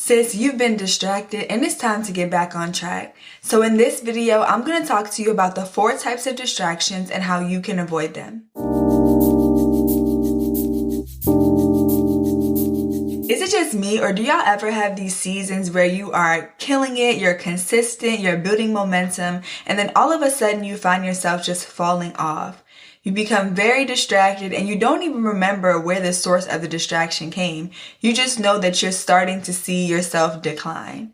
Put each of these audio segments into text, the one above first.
Sis, you've been distracted and it's time to get back on track. So in this video, I'm going to talk to you about the 4 types of distractions and how you can avoid them. Is it just me, or do y'all ever have these seasons where you are killing it, you're consistent, you're building momentum, and then all of a sudden you find yourself just falling off? You become very distracted and you don't even remember where the source of the distraction came. You just know that you're starting to see yourself decline.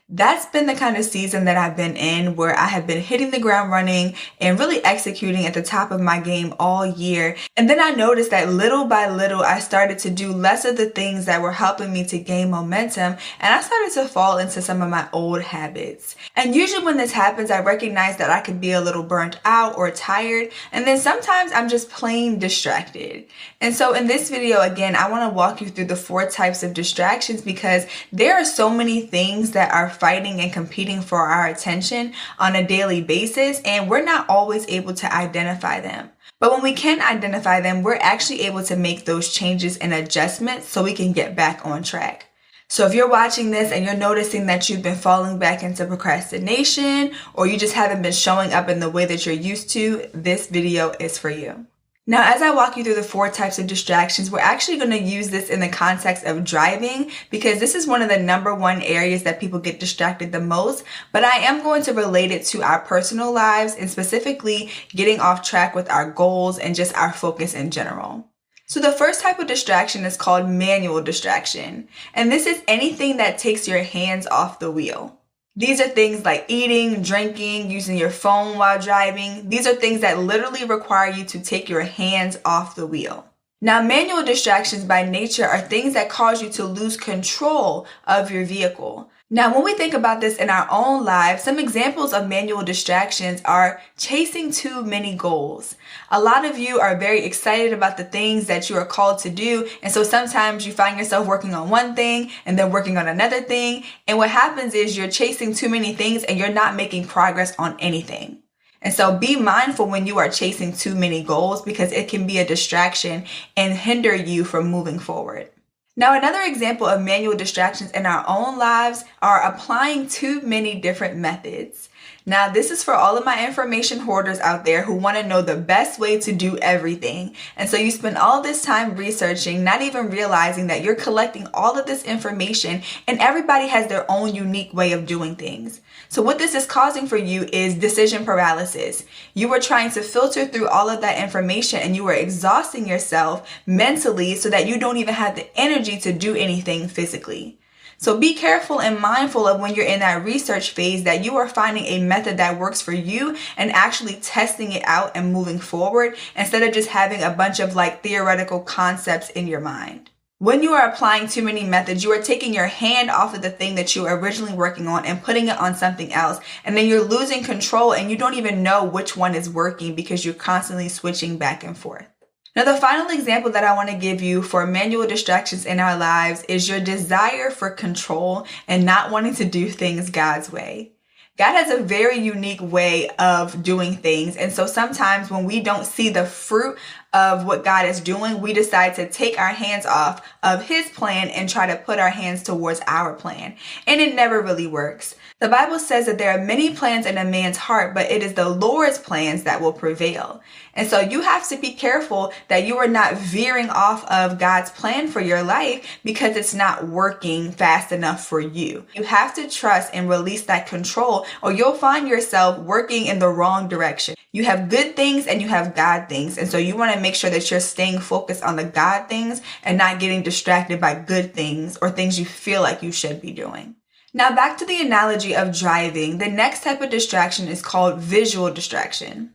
That's been the kind of season that I've been in, where I have been hitting the ground running and really executing at the top of my game all year. And then I noticed that little by little, I started to do less of the things that were helping me to gain momentum, and I started to fall into some of my old habits. And usually when this happens, I recognize that I could be a little burnt out or tired, and then sometimes I'm just plain distracted. And so in this video, again, I want to walk you through the 4 types of distractions, because there are so many things that are fighting and competing for our attention on a daily basis, and we're not always able to identify them. But when we can identify them, we're actually able to make those changes and adjustments so we can get back on track. So if you're watching this and you're noticing that you've been falling back into procrastination, or you just haven't been showing up in the way that you're used to, this video is for you. Now, as I walk you through the 4 types of distractions, we're actually going to use this in the context of driving, because this is one of the number 1 areas that people get distracted the most. But I am going to relate it to our personal lives, and specifically getting off track with our goals and just our focus in general. So the first type of distraction is called manual distraction. And this is anything that takes your hands off the wheel. These are things like eating, drinking, using your phone while driving. These are things that literally require you to take your hands off the wheel. Now, manual distractions by nature are things that cause you to lose control of your vehicle. Now, when we think about this in our own lives, some examples of manual distractions are chasing too many goals. A lot of you are very excited about the things that you are called to do, and so sometimes you find yourself working on one thing and then working on another thing, and what happens is you're chasing too many things and you're not making progress on anything. And so be mindful when you are chasing too many goals, because it can be a distraction and hinder you from moving forward. Now, another example of manual distractions in our own lives are applying too many different methods. Now, this is for all of my information hoarders out there who want to know the best way to do everything. And so you spend all this time researching, not even realizing that you're collecting all of this information, and everybody has their own unique way of doing things. So what this is causing for you is decision paralysis. You are trying to filter through all of that information, and you are exhausting yourself mentally so that you don't even have the energy to do anything physically. So be careful and mindful of when you're in that research phase that you are finding a method that works for you and actually testing it out and moving forward, instead of just having a bunch of theoretical concepts in your mind. When you are applying too many methods, you are taking your hand off of the thing that you were originally working on and putting it on something else. And then you're losing control and you don't even know which one is working, because you're constantly switching back and forth. Now, the final example that I want to give you for manual distractions in our lives is your desire for control and not wanting to do things God's way. God has a very unique way of doing things. And so sometimes when we don't see the fruit of what God is doing, we decide to take our hands off of His plan and try to put our hands towards our plan. And it never really works. The Bible says that there are many plans in a man's heart, but it is the Lord's plans that will prevail. And so you have to be careful that you are not veering off of God's plan for your life because it's not working fast enough for you. You have to trust and release that control, or you'll find yourself working in the wrong direction. You have good things and you have God things. And so you want to make sure that you're staying focused on the God things and not getting distracted by good things or things you feel like you should be doing. Now, back to the analogy of driving, the next type of distraction is called visual distraction.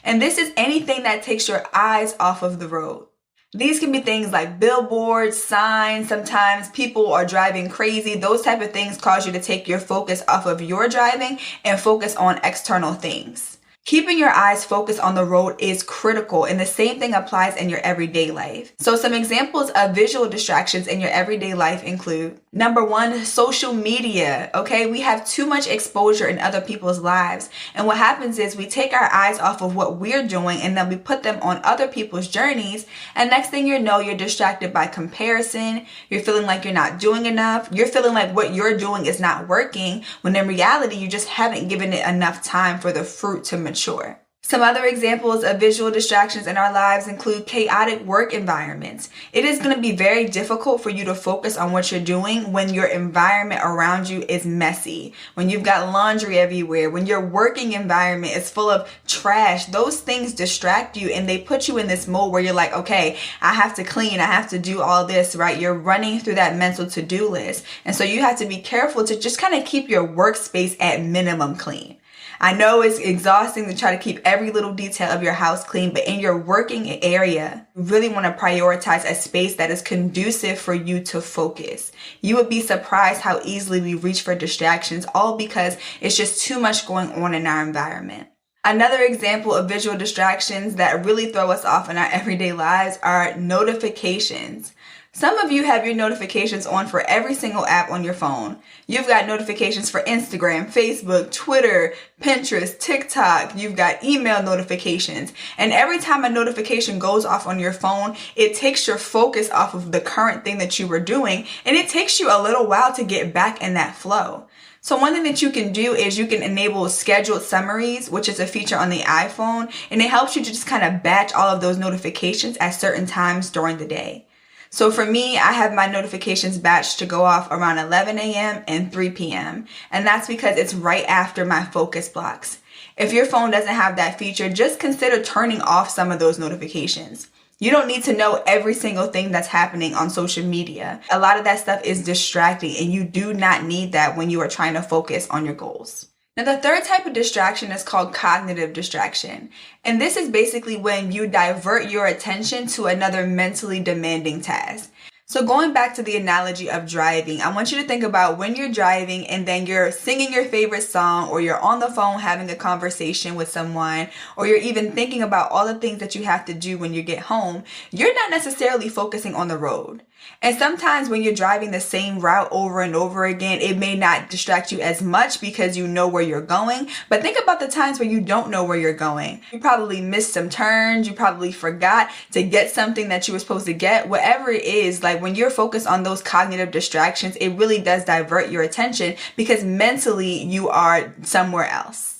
And this is anything that takes your eyes off of the road. These can be things like billboards, signs. Sometimes people are driving crazy. Those type of things cause you to take your focus off of your driving and focus on external things. Keeping your eyes focused on the road is critical, and the same thing applies in your everyday life. So some examples of visual distractions in your everyday life include Number one, social media. Okay, we have too much exposure in other people's lives. And what happens is we take our eyes off of what we're doing and then we put them on other people's journeys. And next thing you know, you're distracted by comparison. You're feeling like you're not doing enough. You're feeling like what you're doing is not working, when in reality, you just haven't given it enough time for the fruit to mature. Some other examples of visual distractions in our lives include chaotic work environments. It is going to be very difficult for you to focus on what you're doing when your environment around you is messy, when you've got laundry everywhere, when your working environment is full of trash. Those things distract you and they put you in this mode where you're like, okay, I have to clean, I have to do all this, right? You're running through that mental to-do list. And so you have to be careful to just kind of keep your workspace at minimum clean. I know it's exhausting to try to keep every little detail of your house clean, but in your working area, you really want to prioritize a space that is conducive for you to focus. You would be surprised how easily we reach for distractions, all because it's just too much going on in our environment. Another example of visual distractions that really throw us off in our everyday lives are notifications. Some of you have your notifications on for every single app on your phone. You've got notifications for Instagram, Facebook, Twitter, Pinterest, TikTok. You've got email notifications. And every time a notification goes off on your phone, it takes your focus off of the current thing that you were doing, and it takes you a little while to get back in that flow. So one thing that you can do is you can enable scheduled summaries, which is a feature on the iPhone, and it helps you to just kind of batch all of those notifications at certain times during the day. So for me, I have my notifications batched to go off around 11 a.m. and 3 p.m. And that's because it's right after my focus blocks. If your phone doesn't have that feature, just consider turning off some of those notifications. You don't need to know every single thing that's happening on social media. A lot of that stuff is distracting, and you do not need that when you are trying to focus on your goals. Now, the third type of distraction is called cognitive distraction. And this is basically when you divert your attention to another mentally demanding task. So going back to the analogy of driving, I want you to think about when you're driving and then you're singing your favorite song, or you're on the phone having a conversation with someone, or you're even thinking about all the things that you have to do when you get home. You're not necessarily focusing on the road. And sometimes when you're driving the same route over and over again, it may not distract you as much because you know where you're going. But think about the times where you don't know where you're going. You probably missed some turns. You probably forgot to get something that you were supposed to get. Whatever it is, like when you're focused on those cognitive distractions, it really does divert your attention because mentally you are somewhere else.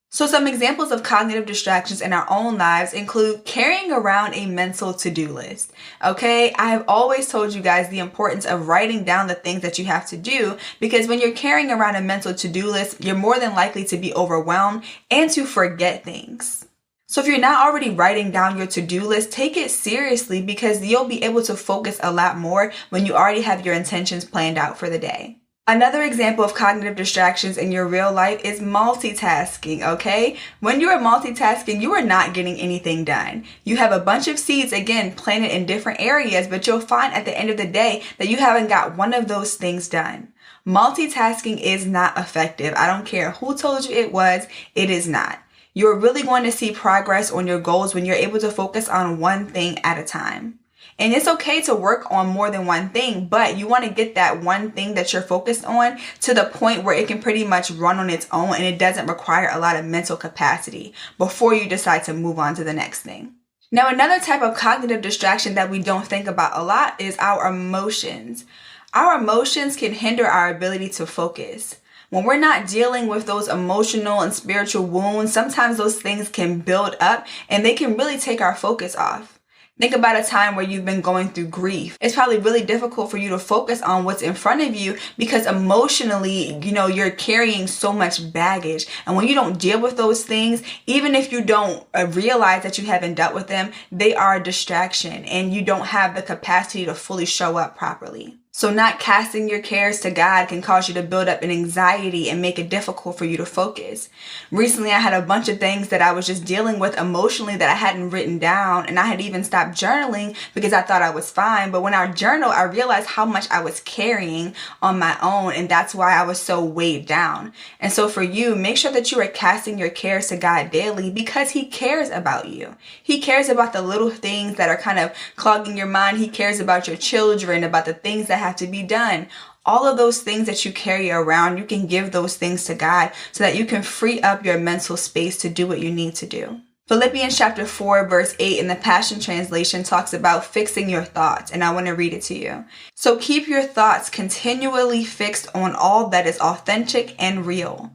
So some examples of cognitive distractions in our own lives include carrying around a mental to-do list. Okay, I have always told you guys the importance of writing down the things that you have to do, because when you're carrying around a mental to-do list, you're more than likely to be overwhelmed and to forget things. So if you're not already writing down your to-do list, take it seriously, because you'll be able to focus a lot more when you already have your intentions planned out for the day. Another example of cognitive distractions in your real life is multitasking, okay? When you are multitasking, you are not getting anything done. You have a bunch of seeds, again, planted in different areas, but you'll find at the end of the day that you haven't got one of those things done. Multitasking is not effective. I don't care who told you it was, it is not. You're really going to see progress on your goals when you're able to focus on one thing at a time. And it's okay to work on more than one thing, but you want to get that one thing that you're focused on to the point where it can pretty much run on its own and it doesn't require a lot of mental capacity before you decide to move on to the next thing. Now, another type of cognitive distraction that we don't think about a lot is our emotions. Our emotions can hinder our ability to focus. When we're not dealing with those emotional and spiritual wounds, sometimes those things can build up and they can really take our focus off. Think about a time where you've been going through grief. It's probably really difficult for you to focus on what's in front of you because emotionally, you're carrying so much baggage. And when you don't deal with those things, even if you don't realize that you haven't dealt with them, they are a distraction and you don't have the capacity to fully show up properly. So not casting your cares to God can cause you to build up an anxiety and make it difficult for you to focus. Recently, I had a bunch of things that I was just dealing with emotionally that I hadn't written down, and I had even stopped journaling because I thought I was fine. But when I journaled, I realized how much I was carrying on my own, and that's why I was so weighed down. And so for you, make sure that you are casting your cares to God daily because He cares about you. He cares about the little things that are kind of clogging your mind. He cares about your children, about the things that have to be done. All of those things that you carry around, you can give those things to God so that you can free up your mental space to do what you need to do. Philippians chapter 4 verse 8 in the Passion Translation talks about fixing your thoughts, and I want to read it to you. So keep your thoughts continually fixed on all that is authentic and real,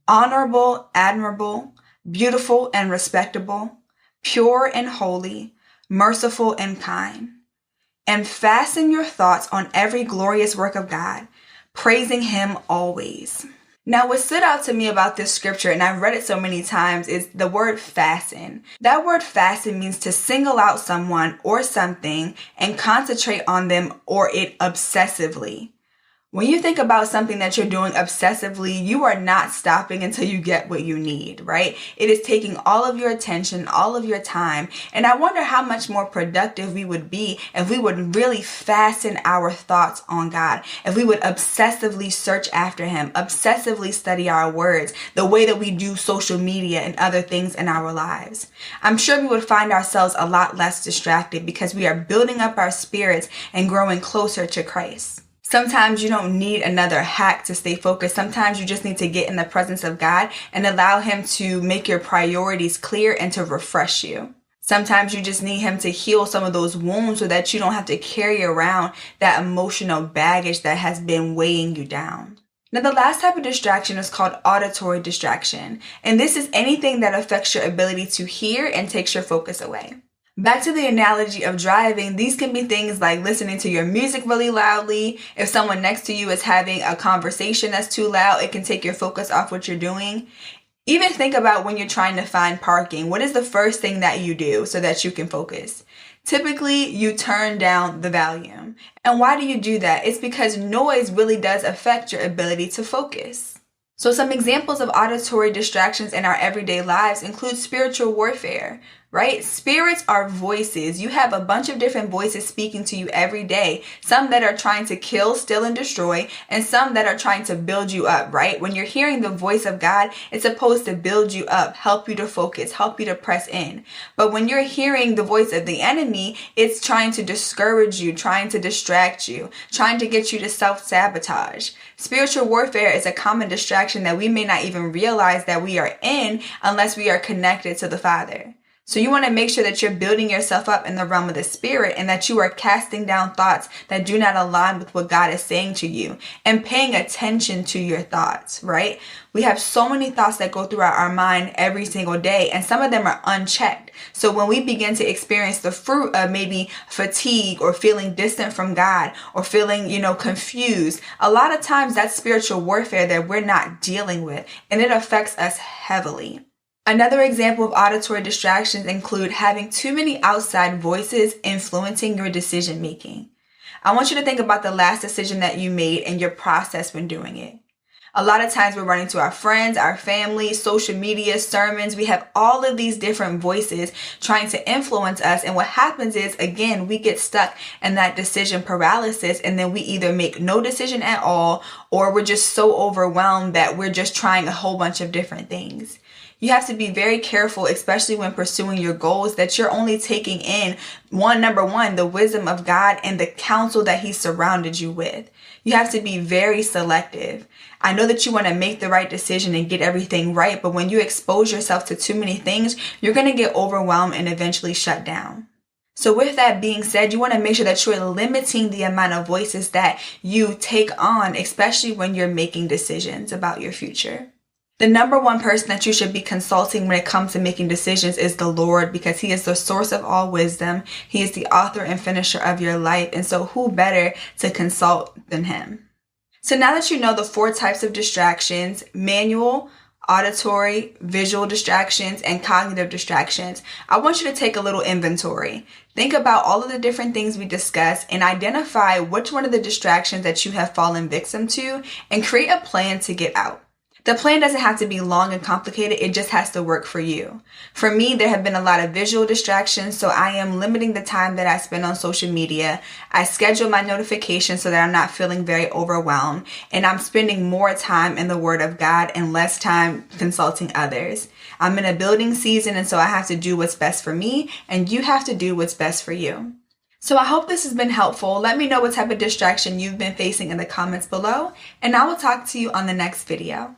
honorable, admirable, beautiful and respectable, pure and holy, merciful and kind. And fasten your thoughts on every glorious work of God, praising Him always. Now, what stood out to me about this scripture, and I've read it so many times, is the word fasten. That word fasten means to single out someone or something and concentrate on them or it obsessively. When you think about something that you're doing obsessively, you are not stopping until you get what you need, right? It is taking all of your attention, all of your time. And I wonder how much more productive we would be if we would really fasten our thoughts on God, if we would obsessively search after Him, obsessively study our words, the way that we do social media and other things in our lives. I'm sure we would find ourselves a lot less distracted because we are building up our spirits and growing closer to Christ. Sometimes you don't need another hack to stay focused. Sometimes you just need to get in the presence of God and allow Him to make your priorities clear and to refresh you. Sometimes you just need Him to heal some of those wounds so that you don't have to carry around that emotional baggage that has been weighing you down. Now, the last type of distraction is called auditory distraction. And this is anything that affects your ability to hear and takes your focus away. Back to the analogy of driving, these can be things like listening to your music really loudly. If someone next to you is having a conversation that's too loud, it can take your focus off what you're doing. Even think about when you're trying to find parking. What is the first thing that you do so that you can focus? Typically, you turn down the volume. And why do you do that? It's because noise really does affect your ability to focus. So some examples of auditory distractions in our everyday lives include spiritual warfare, right? Spirits are voices. You have a bunch of different voices speaking to you every day. Some that are trying to kill, steal, and destroy, and some that are trying to build you up, right? When you're hearing the voice of God, it's supposed to build you up, help you to focus, help you to press in. But when you're hearing the voice of the enemy, it's trying to discourage you, trying to distract you, trying to get you to self-sabotage. Spiritual warfare is a common distraction that we may not even realize that we are in unless we are connected to the Father. So you want to make sure that you're building yourself up in the realm of the Spirit and that you are casting down thoughts that do not align with what God is saying to you and paying attention to your thoughts, right? We have so many thoughts that go throughout our mind every single day, and some of them are unchecked. So when we begin to experience the fruit of maybe fatigue or feeling distant from God or feeling, confused, a lot of times that's spiritual warfare that we're not dealing with, and it affects us heavily. Another example of auditory distractions include having too many outside voices influencing your decision making. I want you to think about the last decision that you made and your process when doing it. A lot of times we're running to our friends, our family, social media, sermons. We have all of these different voices trying to influence us. And what happens is, again, we get stuck in that decision paralysis, and then we either make no decision at all, or we're just so overwhelmed that we're just trying a whole bunch of different things. You have to be very careful, especially when pursuing your goals, that you're only taking in number one, the wisdom of God and the counsel that He surrounded you with. You have to be very selective. I know that you want to make the right decision and get everything right, but when you expose yourself to too many things, you're going to get overwhelmed and eventually shut down. So with that being said, you want to make sure that you're limiting the amount of voices that you take on, especially when you're making decisions about your future. The number one person that you should be consulting when it comes to making decisions is the Lord, because He is the source of all wisdom. He is the author and finisher of your life. And so who better to consult than Him? So now that you know the 4 types of distractions: manual, auditory, visual distractions, and cognitive distractions, I want you to take a little inventory. Think about all of the different things we discussed and identify which one of the distractions that you have fallen victim to and create a plan to get out. The plan doesn't have to be long and complicated. It just has to work for you. For me, there have been a lot of visual distractions, so I am limiting the time that I spend on social media. I schedule my notifications so that I'm not feeling very overwhelmed, and I'm spending more time in the Word of God and less time consulting others. I'm in a building season, and so I have to do what's best for me, and you have to do what's best for you. So I hope this has been helpful. Let me know what type of distraction you've been facing in the comments below, and I will talk to you on the next video.